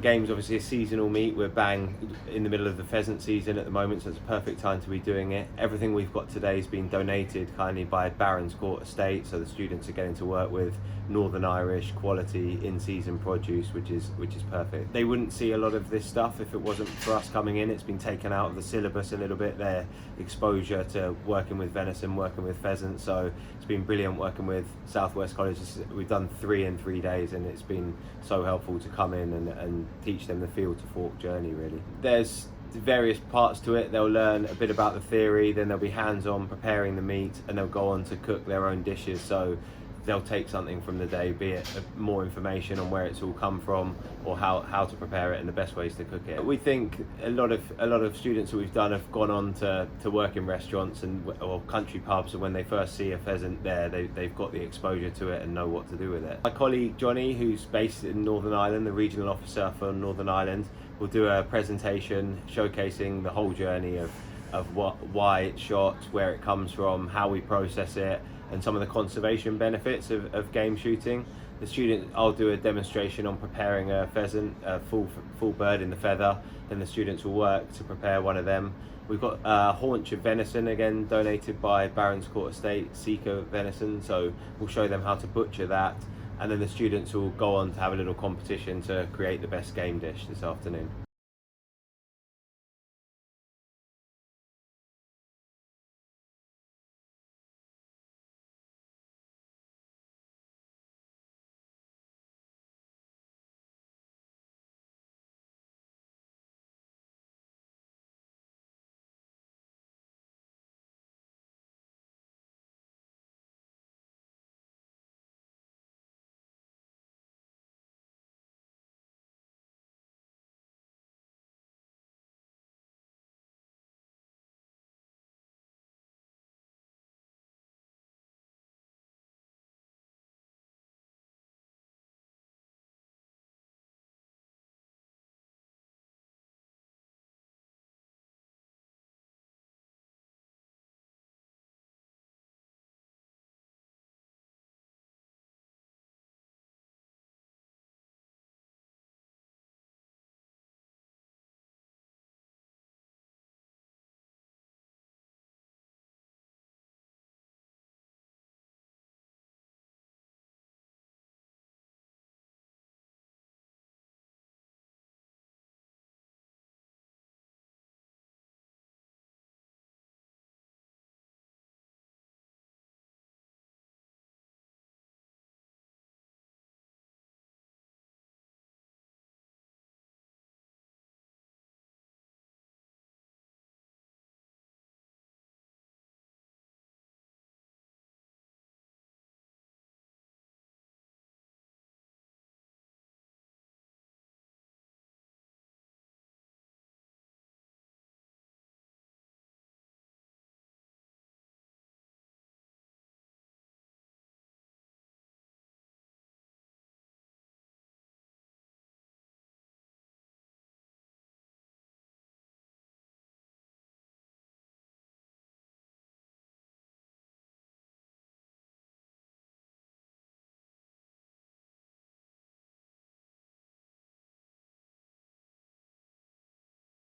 game's obviously a seasonal meat. We're bang in the middle of the pheasant season at the moment, so it's a perfect time to be doing it. Everything we've got today has been donated kindly by Barons Court Estate, so the students are getting to work with Northern Irish quality in-season produce, which is perfect. They wouldn't see a lot of this stuff if it wasn't for us coming in. It's been taken out of the syllabus a little bit, their exposure to working with venison, working with pheasant, so it's been brilliant working with Southwest College. We've done 3 in 3 days, and it's been so helpful to come in and teach them the field to fork journey, really. There's various parts to it. They'll learn a bit about the theory, then they'll be hands-on preparing the meat, and they'll go on to cook their own dishes. So they'll take something from the day, be it more information on where it's all come from, or how to prepare it and the best ways to cook it. We think a lot of students that we've done have gone on to work in restaurants or country pubs, and when they first see a pheasant there, they've got the exposure to it and know what to do with it. My colleague Johnny, who's based in Northern Ireland, the regional officer for Northern Ireland, will do a presentation showcasing the whole journey of why it's shot, where it comes from, how we process it, and some of the conservation benefits of game shooting. I'll do a demonstration on preparing a pheasant, a full bird in the feather, then the students will work to prepare one of them. We've got a haunch of venison, again donated by Barons Court Estate, Seeker venison, so we'll show them how to butcher that, and then the students will go on to have a little competition to create the best game dish this afternoon.